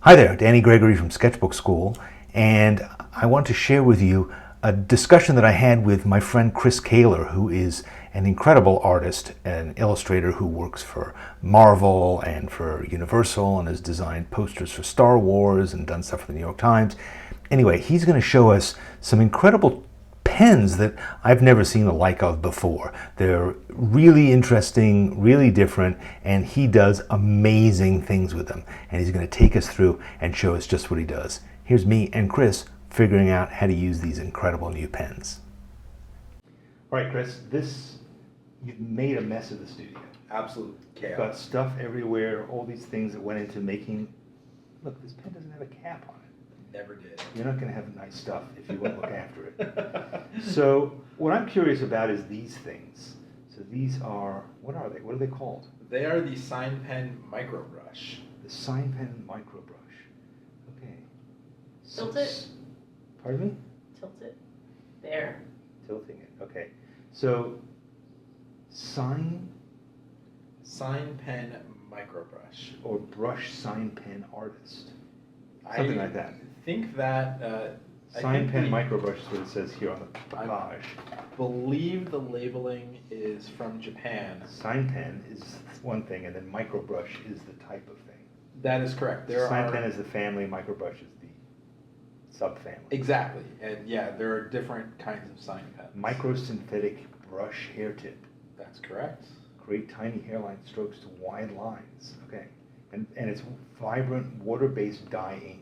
Hi there, Danny Gregory from Sketchbook Skool, and I want to share with you a discussion that I had with my friend Chris Koehler, who is an incredible artist and illustrator who works for Marvel and for Universal and has designed posters for Star Wars and done stuff for the New York Times. Anyway, he's going to show us some incredible pens that I've never seen the like of before. They're really interesting, really different, and he does amazing things with them. And he's going to take us through and show us just what he does. Here's me and Chris figuring out how to use these incredible new pens. All right, Chris, you've made a mess of the studio. Absolute chaos. You've got stuff everywhere, all these things that went into making. Look, this pen doesn't have a cap on it. Never did. You're not going to have nice stuff if you won't look after it. So what I'm curious about is these things. So these are, what are they? What are they called? They are the Sign Pen Micro Brush. The Sign Pen Micro Brush. Okay. Tilt it. Pardon me? Tilt it. There. Tilting it. Okay. So Sign Pen Micro Brush. or Brush Sign Pen Artist. Something like that. I think that Sign Pen Micro Brush is what it says here on the I page. believe the labeling is from Japan. Sign Pen is one thing, and then Micro Brush is the type of thing. That is correct. Sign Pen is the family, Micro Brush is the subfamily. Exactly. And yeah, there are different kinds of sign pens. Microsynthetic brush hair tip. That's correct. Great tiny hairline strokes to wide lines. Okay. And it's vibrant water-based dye ink.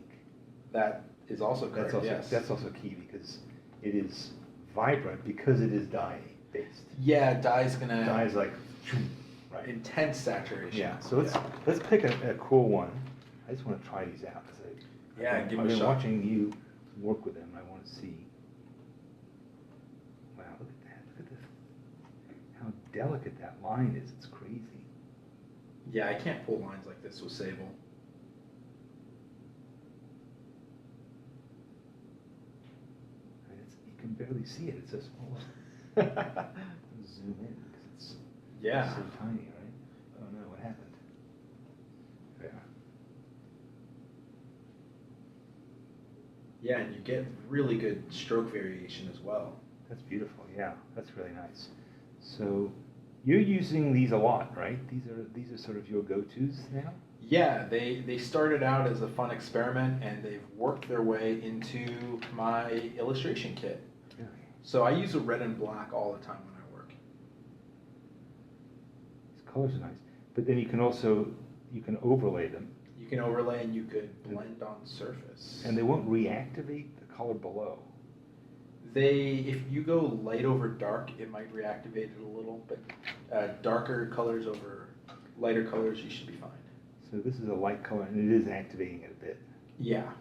That is also correct, That's also key because it is vibrant because it is dye-based. Yeah, dye's gonna... Dye's like, right? Intense saturation. Yeah, so let's pick a cool one. I just want to try these out. Give them a I've been shot. watching you work with them, and I want to see. Wow, look at that. Look at this. How delicate that line is. It's crazy. Yeah, I can't pull lines like this with Sable. You can barely see it. It's so small. Zoom in because it's so tiny, right? Oh no, what happened? There. Yeah, and you get really good stroke variation as well. That's beautiful. Yeah, that's really nice. So you're using these a lot, right? These are sort of your go-tos now? Yeah, they started out as a fun experiment and they've worked their way into my illustration kit. Really? So I use a red and black all the time when I work. These colors are nice. But then you can overlay them. You can overlay and you could blend on surface. And they won't reactivate the color below. If you go light over dark, it might reactivate it a little, but darker colors over lighter colors, you should be fine. So this is a light color, and it is activating it a bit. Yeah.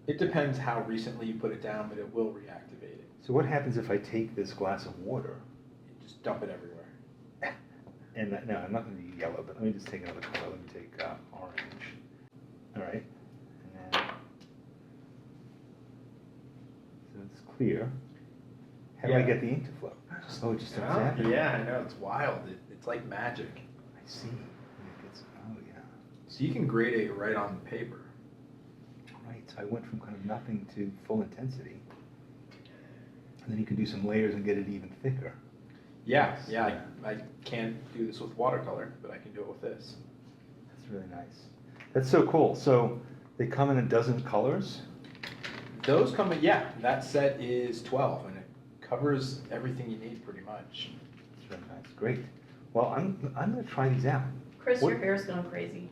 It depends how recently you put it down, but it will reactivate it. So what happens if I take this glass of water? You just dump it everywhere. And no, I'm not going to do yellow, but let me just take another color. Let me take orange. All right. And then, so it's clear. How do I get the ink to flow? Oh, it just starts happening. Yeah, I know. It's wild. It's like magic. I see. Oh, yeah. So you can gradate right on the paper. Right. So I went from kind of nothing to full intensity. And then you can do some layers and get it even thicker. Yeah. I can't do this with watercolor, but I can do it with this. That's really nice. That's so cool. So they come in a dozen colors? Those come in, that set is 12, and it covers everything you need pretty much. That's really nice. Great. Well, I'm going to try these out. Chris, your hair's going crazy.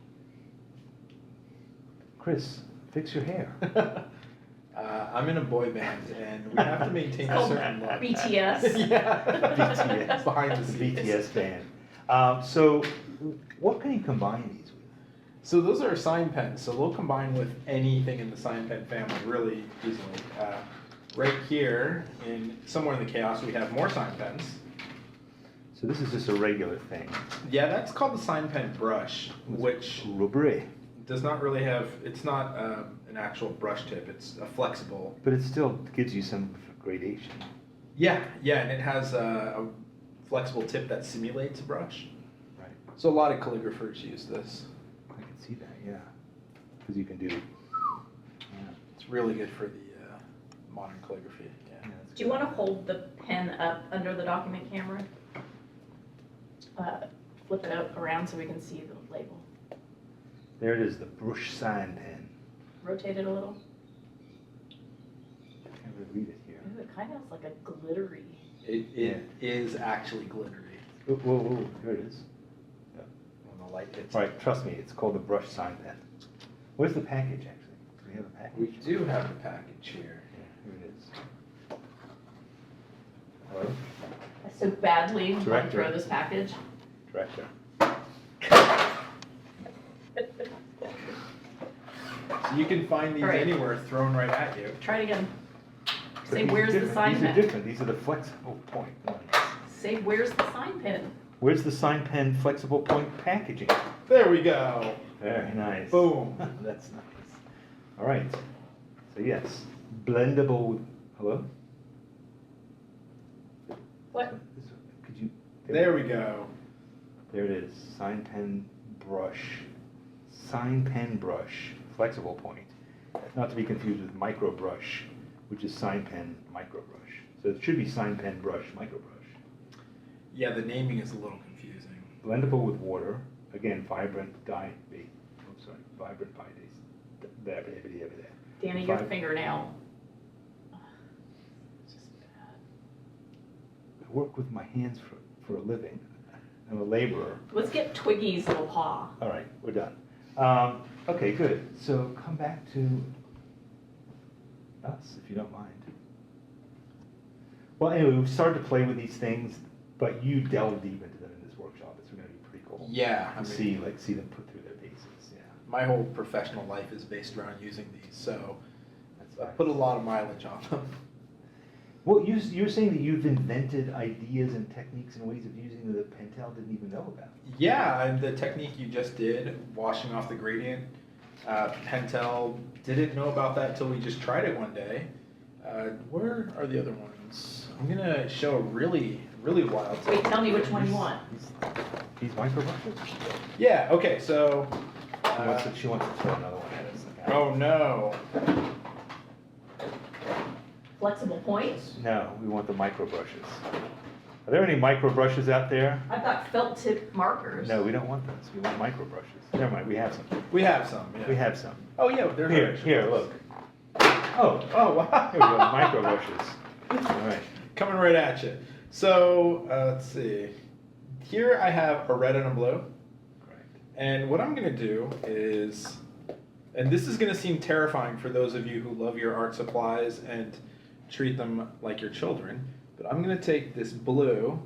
Chris, fix your hair. I'm in a boy band, and we have to maintain a certain look. BTS. Yeah. BTS. Behind the scenes. BTS band. So what can you combine these with? So those are sign pens, so they'll combine with anything in the sign pen family really easily. Right here, somewhere in the chaos, we have more sign pens. So this is just a regular thing. Yeah, that's called the sign pen brush, which Rubre. does not really have, it's not an actual brush tip, it's a flexible. But it still gives you some gradation. Yeah, and it has a flexible tip that simulates a brush. Right. So a lot of calligraphers use this. I can see that, yeah. because you can do. It's really good for the modern calligraphy. Yeah. Do you want to hold the pen up under the document camera? Flip it up around so we can see the label. There it is, the brush sign pen. Rotate it a little. I can't really read it here. Ooh, it kind of has like a glittery. It is actually glittery Whoa, whoa, whoa, here it is. when the light hits. All right, trust me, it's called the brush sign pen. Where's the package, actually? Do we have a package? We do have the package here. Yeah, here it is. Hello, I so badly want to Director. throw this package. director. So you can find these All right. anywhere thrown right at you. Try it again. But Say, these are where's the different. sign These are pen? different, these are the flexible point ones. Say, where's the sign pen? Where's the sign pen flexible point packaging? There we go. Very nice. Boom. That's nice. All right. So yes, blendable. Hello. What? Could you? There we go. There it is. Sign pen brush. Sign pen brush. Flexible point. Not to be confused with micro brush, which is sign pen micro brush. So it should be sign pen brush micro brush. Yeah, the naming is a little confusing. Blendable with water. Again, vibrant dye. Oh, sorry. Vibrant dye days. Danny, your fingernail. It's just bad. I work with my hands for a living. I'm a laborer. Let's get Twiggy's little paw. All right, we're done. Okay, good. So come back to us, if you don't mind. Well, anyway, we've started to play with these things, but you delve deep into them in this workshop. It's going to be pretty cool. Yeah, I To mean, see them put through their paces. Yeah, my whole professional life is based around using these, so that's I nice. put a lot of mileage on them. Well, you're saying that you've invented ideas and techniques and ways of using that Pentel didn't even know about. Yeah, and the technique you just did, washing off the gradient, Pentel didn't know about that till we just tried it one day. Where are the other ones? I'm gonna show a really, really wild Wait, technique. tell me which one you want. These micro brushes? Yeah, okay, so. She wants to throw another one at us. Oh no. Flexible points? No, we want the micro brushes. Are there any micro brushes out there? I've got felt tip markers. No, we don't want those. We want micro brushes. Never mind, we have some. We have some, yeah. We have some. Oh yeah, there's Here, others. here, look. Oh, wow. here we go, micro brushes. All right. Coming right at you. So, let's see. Here I have a red and a blue. Correct. And what I'm going to do is, and this is going to seem terrifying for those of you who love your art supplies and treat them like your children, but I'm going to take this blue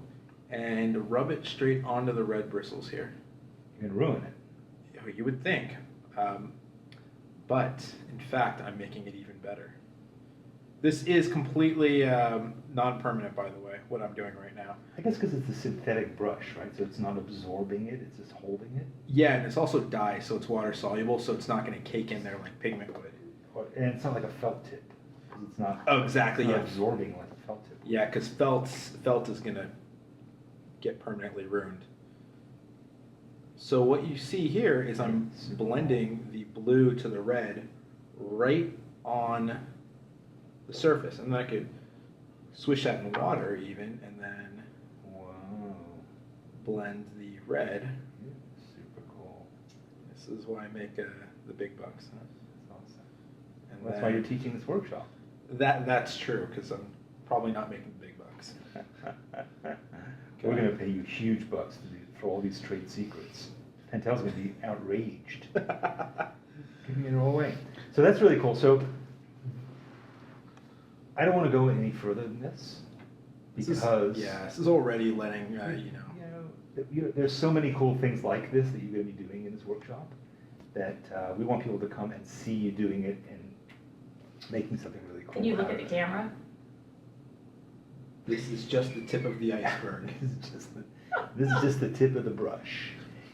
and rub it straight onto the red bristles here. You're going to ruin it. You would think. But, in fact, I'm making it even better. This is completely non-permanent, by the way, what I'm doing right now. I guess because it's a synthetic brush, right? So it's not absorbing it, it's just holding it. Yeah, and it's also dye, so it's water soluble, so it's not going to cake in there like pigment would. And it's not like a felt tip. Because it's not, Oh, exactly, it's not yeah. absorbing like a felt tip. Yeah, because felt is going to get permanently ruined. So what you see here is I'm blending the blue to the red right on the surface. And then I could swish that in water even, and then Wow. blend the red. Super cool. This is why I make the big bucks. Huh? That's awesome. And That's then- why you're teaching this workshop. That's true, because I'm probably not making big bucks. We're going to pay you huge bucks for all these trade secrets. Pentel's going to be outraged. Giving it all away. So that's really cool. So I don't want to go any further than this because This is already letting there's so many cool things like this that you're going to be doing in this workshop that we want people to come and see you doing it and making something really cool. Can you look out at the of it. camera? This is just the tip of the iceberg. This is just the tip of the brush,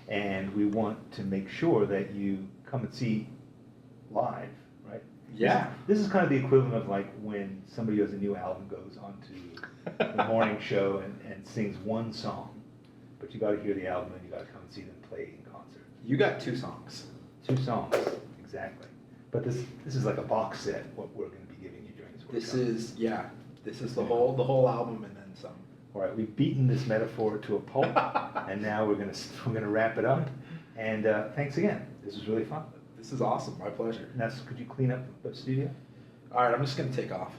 and we want to make sure that you come and see live, right? Yeah. This is kind of the equivalent of like when somebody who has a new album goes onto the morning show and sings one song, but you got to hear the album and you got to come and see them play in concert. You got 2 songs. 2 songs, exactly. But this is like a box set, what we're going to be giving you during this workshop. This is the whole album and then some. All right, we've beaten this metaphor to a pulp, and now we're gonna wrap it up. And thanks again. This was really fun. This is awesome. My pleasure. Now, could you clean up the studio? All right, I'm just gonna take off.